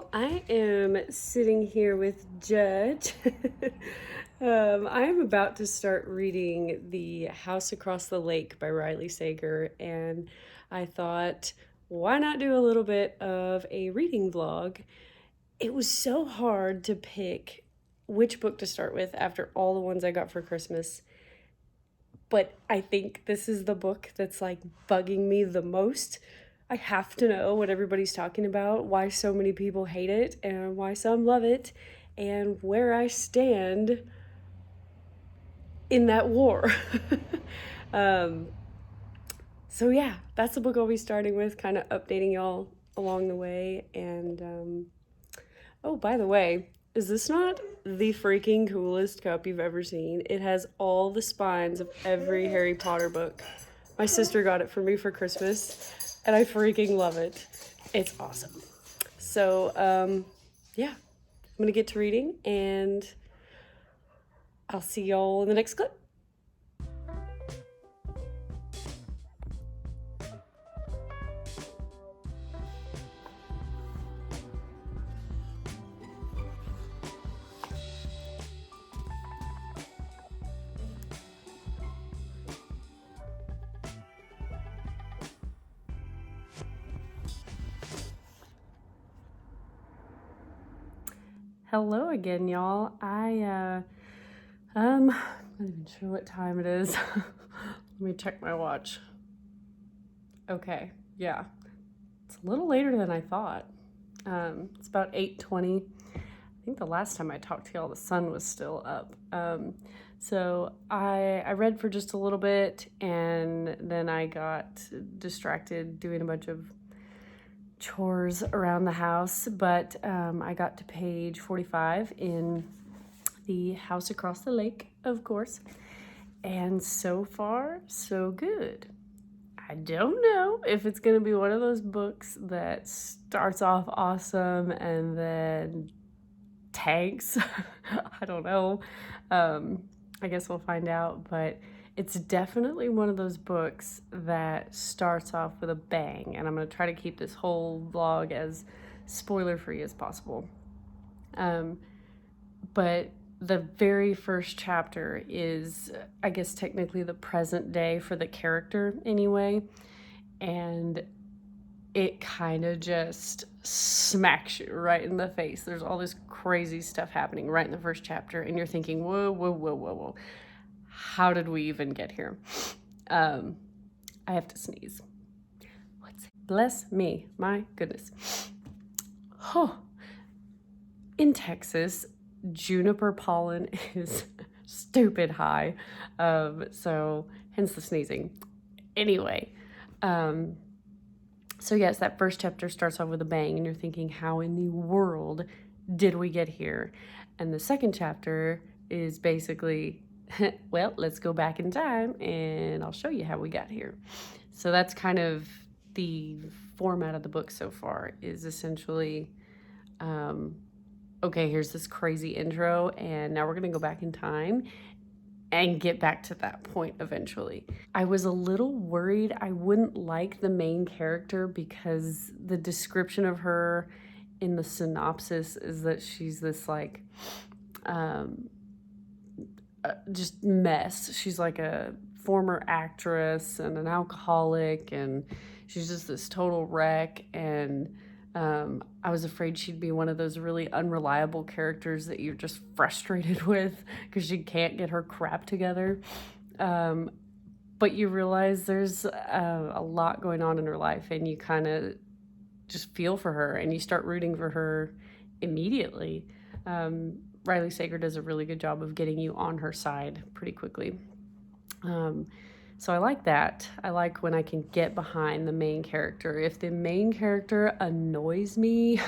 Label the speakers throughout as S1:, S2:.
S1: y'all. I am sitting here with Judge. I am about to start reading The House Across the Lake by Riley Sager, and I thought, why not do a little bit of a reading vlog? It was so hard to pick which book to start with after all the ones I got for Christmas. But I think this is the book that's like bugging me the most. I have to know what everybody's talking about, why so many people hate it, and why some love it, and where I stand in that war. um, so, yeah, that's the book I'll be starting with, kind of updating y'all along the way. And, oh, by the way, is this not the freaking coolest cup you've ever seen? It has all the spines of every Harry Potter book. My sister got it for me for Christmas, and I freaking love it. It's awesome. So, yeah, I'm gonna get to reading, and I'll see y'all in the next clip. Hello again, y'all. I'm not even sure what time it is. Let me check my watch. Okay, yeah, it's a little later than I thought. It's about 8:20. I think the last time I talked to y'all, the sun was still up. So I read for just a little bit, and then I got distracted doing a bunch of chores around the house, but I got to page 45 in The House Across the Lake, of course, and so far, so good. I don't know if it's going to be one of those books that starts off awesome and then tanks. I don't know. I guess we'll find out, but it's definitely one of those books that starts off with a bang, and I'm going to try to keep this whole vlog as spoiler-free as possible. But the very first chapter is, I guess, technically the present day for the character anyway, and it kind of just smacks you right in the face. There's all this crazy stuff happening right in the first chapter, and you're thinking, whoa, whoa, whoa, whoa, whoa. How did we even get here? I have to sneeze. Bless me, my goodness. Oh, in Texas, juniper pollen is stupid high, so hence the sneezing. Anyway, so yes, that first chapter starts off with a bang, and you're thinking, how in the world did we get here? And the second chapter is basically, well, let's go back in time and I'll show you how we got here. So that's kind of the format of the book so far, is essentially, okay, here's this crazy intro, and now we're gonna go back in time and get back to that point eventually. I was a little worried I wouldn't like the main character because the description of her in the synopsis is that she's this like just mess. She's like a former actress and an alcoholic, and she's just this total wreck. And I was afraid she'd be one of those really unreliable characters that you're just frustrated with because she can't get her crap together. But you realize there's a lot going on in her life, and you kind of just feel for her, and you start rooting for her immediately. Riley Sager does a really good job of getting you on her side pretty quickly. So I like that. I like when I can get behind the main character. If the main character annoys me,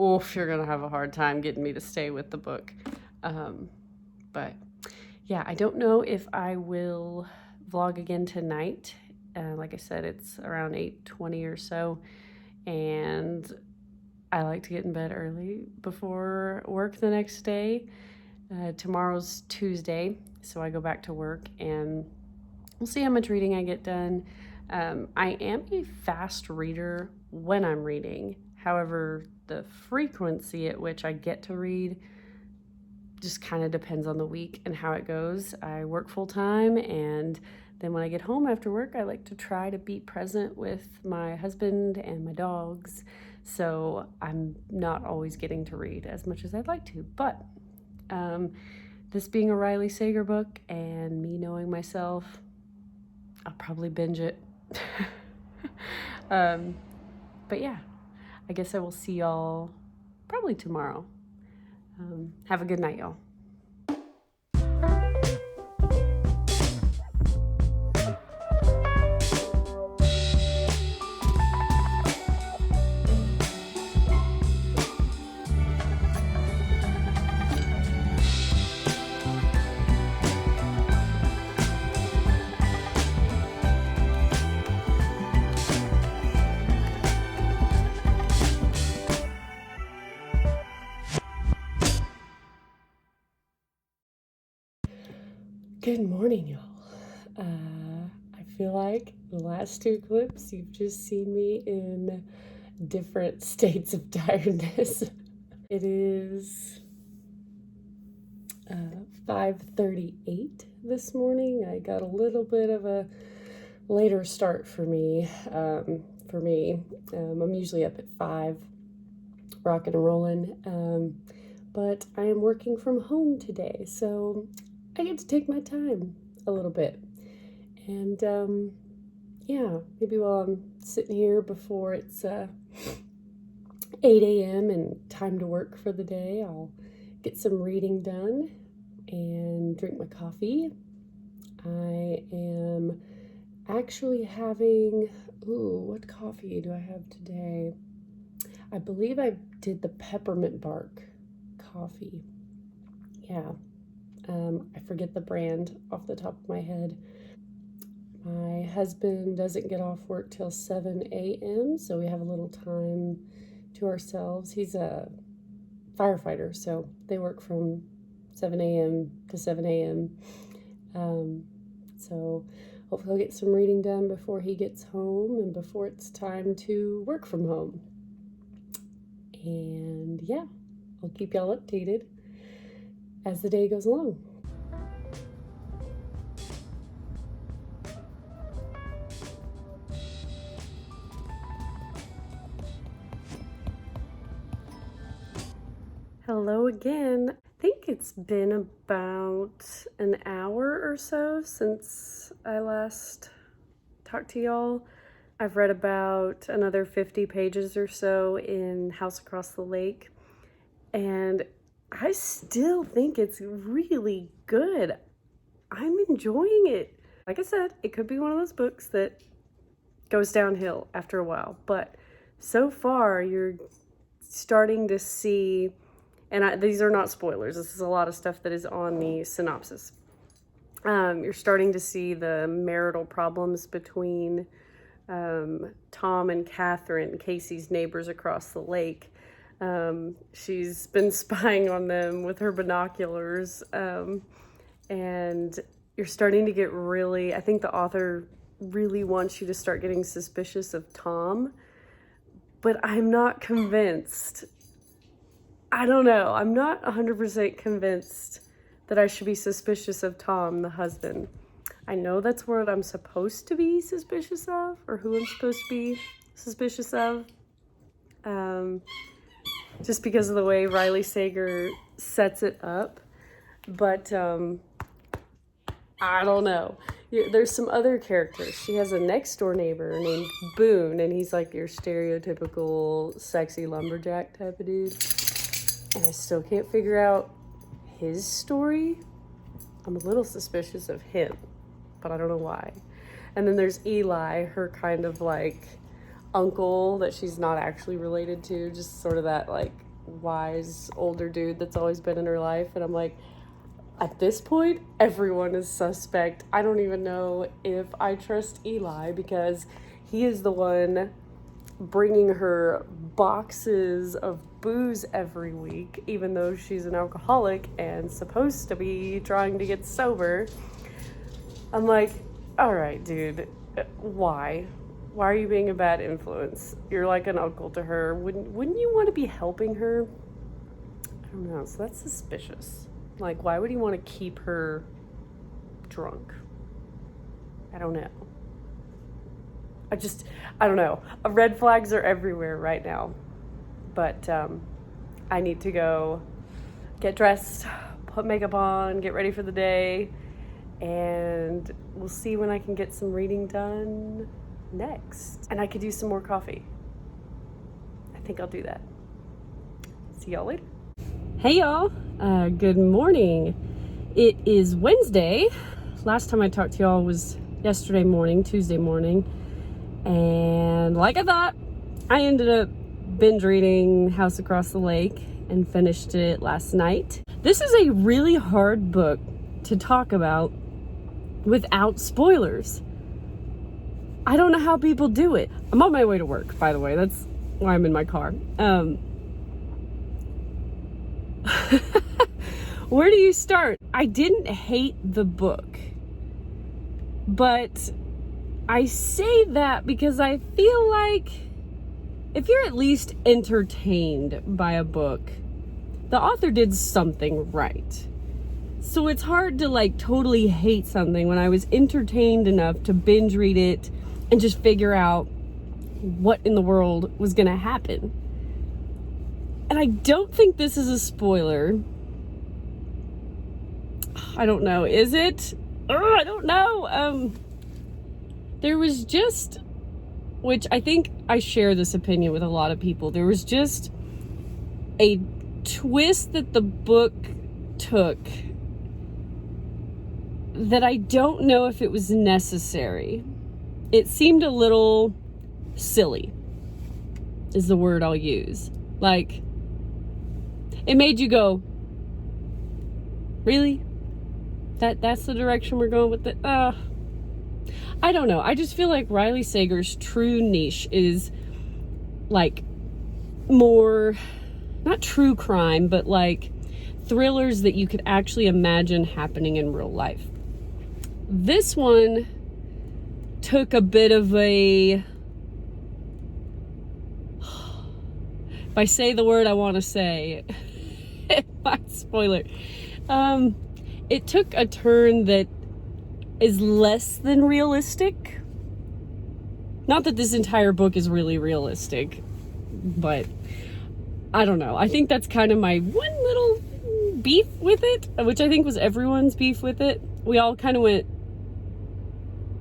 S1: oof, you're gonna have a hard time getting me to stay with the book. But yeah, I don't know if I will vlog again tonight. Like I said, it's around 8:20 or so, and I like to get in bed early before work the next day. Tomorrow's Tuesday, so I go back to work, and we'll see how much reading I get done. I am a fast reader when I'm reading. However, The frequency at which I get to read just kind of depends on the week and how it goes. I work full time, and then when I get home after work, I like to try to be present with my husband and my dogs. So I'm not always getting to read as much as I'd like to. But this being a Riley Sager book and me knowing myself, I'll probably binge it. But yeah, I guess I will see y'all probably tomorrow. Have a good night, y'all. Good morning, y'all. I feel like the last two clips, you've just seen me in different states of tiredness. It is 5:38 this morning. I got a little bit of a later start for me. I'm usually up at 5, rocking and rolling, but I am working from home today, so I get to take my time a little bit. And yeah, maybe while I'm sitting here before it's 8 a.m. and time to work for the day, I'll get some reading done and drink my coffee. I am actually having, what coffee do I have today? I believe I did the peppermint bark coffee. Yeah. I forget the brand off the top of my head. My husband doesn't get off work till 7 a.m., so we have a little time to ourselves. He's a firefighter, so they work from 7 a.m. to 7 a.m. So hopefully I'll get some reading done before he gets home and before it's time to work from home. And yeah, I'll keep y'all updated as the day goes along. Hello again. I think it's been about an hour or so since I last talked to y'all. I've read about another 50 pages or so in House Across the Lake, and I still think it's really good. I'm enjoying it. Like I said, it could be one of those books that goes downhill after a while, but so far you're starting to see, and these are not spoilers, this is a lot of stuff that is on the synopsis. You're starting to see the marital problems between Tom and Catherine, Casey's neighbors across the lake. She's been spying on them with her binoculars, and you're starting to get really, I think the author really wants you to start getting suspicious of Tom, but I'm not convinced. I don't know. I'm not 100% convinced that I should be suspicious of Tom, the husband. I know that's what I'm supposed to be suspicious of, or who I'm supposed to be suspicious of. Just because of the way Riley Sager sets it up. But I don't know. There's some other characters. She has a next door neighbor named Boone, and he's like your stereotypical sexy lumberjack type of dude. And I still can't figure out his story. I'm a little suspicious of him, but I don't know why. And then there's Eli, her kind of like uncle that she's not actually related to, just sort of that like wise older dude that's always been in her life. And I'm like, at this point, everyone is suspect. I don't even know if I trust Eli because he is the one bringing her boxes of booze every week, even though she's an alcoholic and supposed to be trying to get sober. I'm like, all right, dude, why? Why are you being a bad influence? You're like an uncle to her. Wouldn't you want to be helping her? I don't know. So that's suspicious. Like, why would he want to keep her drunk? I don't know. I don't know. Red flags are everywhere right now. But I need to go get dressed, put makeup on, get ready for the day, and we'll see when I can get some reading done next. And I could use some more coffee. I think I'll do that. See y'all later. Hey y'all, good morning. It is Wednesday. Last time I talked to y'all was yesterday morning, Tuesday morning. And like I thought, I ended up binge reading House Across the Lake and finished it last night. This is a really hard book to talk about without spoilers. I don't know how people do it. I'm on my way to work, by the way. That's why I'm in my car. Where do you start? I didn't hate the book, but I say that because I feel like if you're at least entertained by a book, the author did something right. So it's hard to like totally hate something when I was entertained enough to binge read it and just figure out what in the world was gonna happen. And I don't think this is a spoiler. I don't know, is it? I don't know. There was just, which I think I share this opinion with a lot of people, there was just a twist that the book took that I don't know if it was necessary. It seemed a little silly, is the word I'll use. Like, it made you go, really? That's the direction we're going with it? I don't know. I just feel like Riley Sager's true niche is like more, not true crime, but like thrillers that you could actually imagine happening in real life. This one took a bit of a, if I say the word I want to say, it might spoil it. It took a turn that is less than realistic. Not that this entire book is really realistic, but I don't know. I think that's kind of my one little beef with it, which I think was everyone's beef with it. We all kind of went,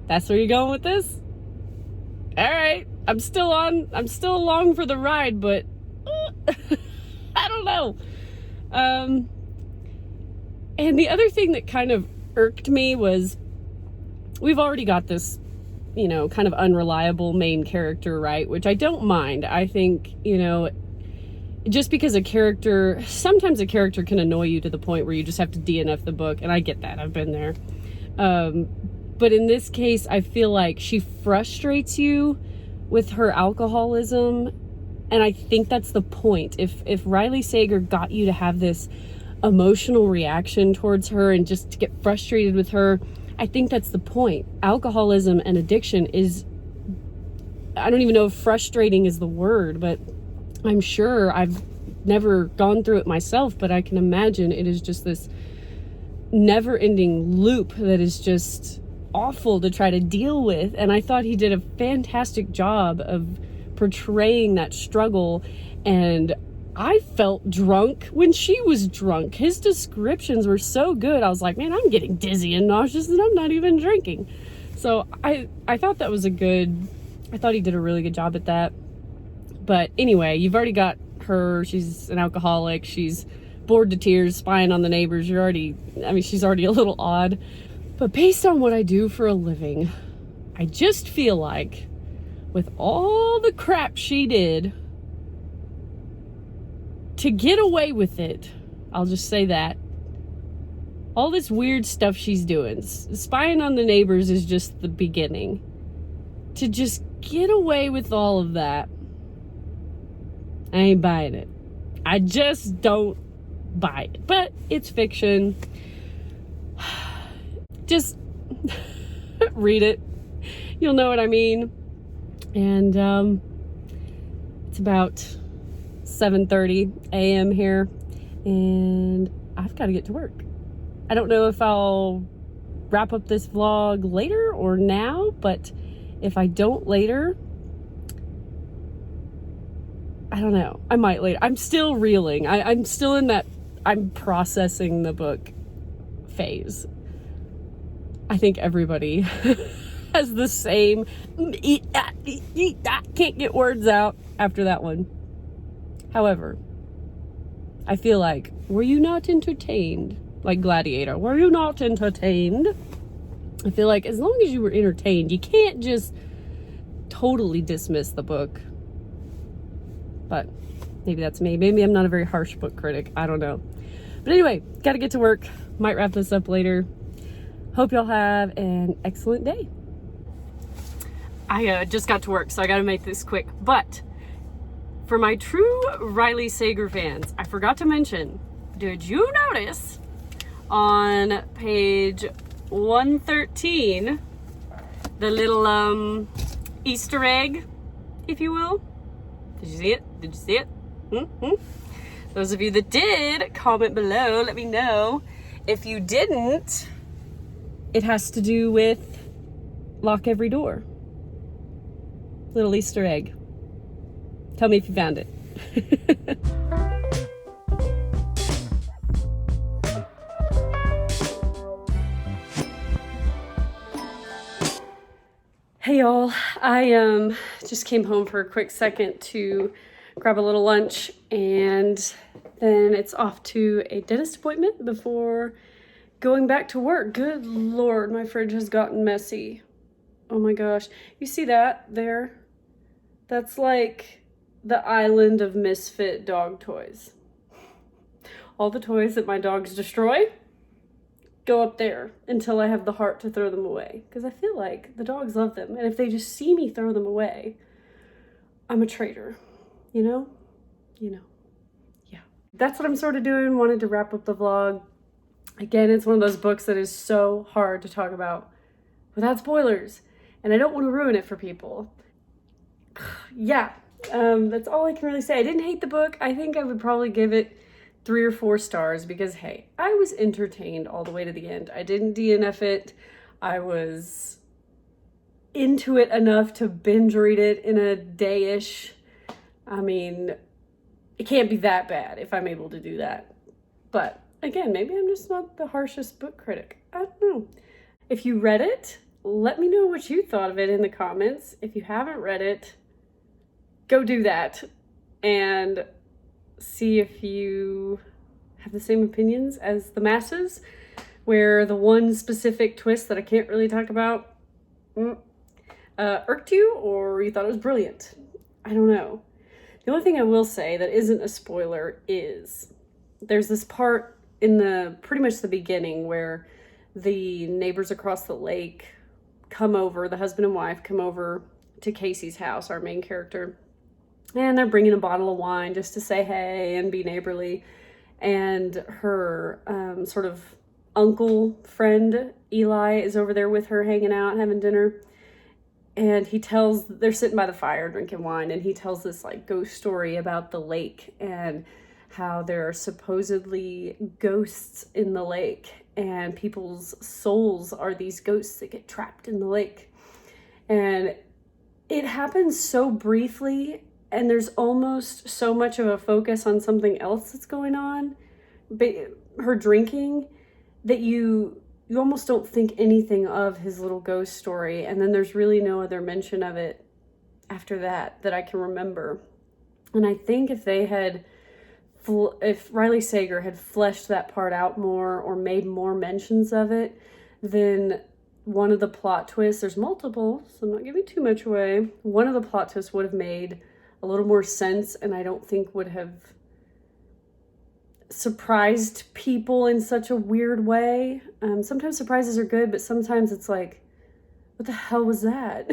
S1: that's where you're going with this? All right, I'm still along for the ride, but I don't know. And the other thing that kind of irked me was we've already got this, you know, kind of unreliable main character, right? Which I don't mind. I think, you know, just because sometimes a character can annoy you to the point where you just have to DNF the book. And I get that. I've been there. But in this case, I feel like she frustrates you with her alcoholism. And I think that's the point. If Riley Sager got you to have this emotional reaction towards her and just to get frustrated with her, I think that's the point. Alcoholism and addiction is, I don't even know if frustrating is the word, but I'm sure I've never gone through it myself, but I can imagine it is just this never-ending loop that is just awful to try to deal with. And I thought he did a fantastic job of portraying that struggle, and I felt drunk when she was drunk. His descriptions were so good. I was like, man, I'm getting dizzy and nauseous and I'm not even drinking. So I thought that was I thought he did a really good job at that. But anyway, you've already got her. She's an alcoholic. She's bored to tears, spying on the neighbors. She's already a little odd. But based on what I do for a living, I just feel like with all the crap she did, to get away with it, I'll just say that, all this weird stuff she's doing, spying on the neighbors is just the beginning. To just get away with all of that, I ain't buying it. I just don't buy it. But it's fiction. Just read it. You'll know what I mean. And it's about 7:30 a.m. here, and I've got to get to work. I don't know if I'll wrap up this vlog later or now, but if I don't later, I don't know. I might later. I'm still reeling. I'm still in that I'm processing the book phase. I think everybody has the same can't get words out after that one. However, I feel like, were you not entertained? Like Gladiator, were you not entertained? I feel like as long as you were entertained, you can't just totally dismiss the book. But maybe that's me. Maybe I'm not a very harsh book critic. I don't know. But anyway, gotta get to work. Might wrap this up later. Hope y'all have an excellent day. I just got to work, so I gotta make this quick. But for my true Riley Sager fans, I forgot to mention, did you notice on page 113, the little Easter egg, if you will? Did you see it? Did you see it? Mm-hmm. Those of you that did, comment below, let me know. If you didn't, it has to do with lock every door. Little Easter egg. Tell me if you found it. Hey y'all, I just came home for a quick second to grab a little lunch, and then it's off to a dentist appointment before going back to work. Good Lord, my fridge has gotten messy. Oh my gosh, you see that there? That's like the island of misfit dog toys. All the toys that my dogs destroy go up there until I have the heart to throw them away. Because I feel like the dogs love them. And if they just see me throw them away, I'm a traitor. You know? You know. Yeah. That's what I'm sort of doing. Wanted to wrap up the vlog. Again, it's one of those books that is so hard to talk about without spoilers. And I don't want to ruin it for people. Yeah. That's all I can really say. I didn't hate the book. I think I would probably give it 3 or 4 stars because, hey, I was entertained all the way to the end. I didn't DNF it. I was into it enough to binge read it in a day-ish. I mean, it can't be that bad if I'm able to do that. But again, maybe I'm just not the harshest book critic. I don't know. If you read it, let me know what you thought of it in the comments. If you haven't read it, go do that and see if you have the same opinions as the masses, where the one specific twist that I can't really talk about irked you, or you thought it was brilliant. I don't know. The only thing I will say that isn't a spoiler is there's this part in the pretty much the beginning where the neighbors across the lake come over, the husband and wife come over to Casey's house, our main character, and they're bringing a bottle of wine just to say hey and be neighborly. And her sort of uncle friend, Eli, is over there with her hanging out, having dinner. And they're sitting by the fire drinking wine, and he tells this like ghost story about the lake and how there are supposedly ghosts in the lake, and people's souls are these ghosts that get trapped in the lake. And it happens so briefly, and there's almost so much of a focus on something else that's going on, her drinking, that you almost don't think anything of his little ghost story. And then there's really no other mention of it after that I can remember. And I think if Riley Sager had fleshed that part out more or made more mentions of it, then one of the plot twists, there's multiple, so I'm not giving too much away, one of the plot twists would have made a little more sense, and I don't think would have surprised people in such a weird way. Sometimes surprises are good, but sometimes it's like, what the hell was that?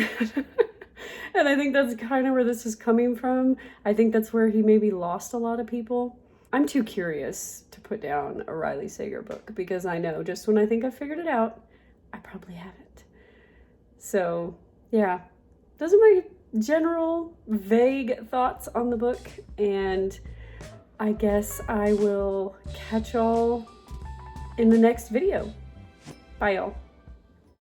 S1: And I think that's kind of where this is coming from. I think that's where he maybe lost a lot of people. I'm too curious to put down a Riley Sager book because I know just when I think I've figured it out, I probably haven't. So yeah, those are my general vague thoughts on the book, and I guess I will catch y'all in the next video. Bye, y'all.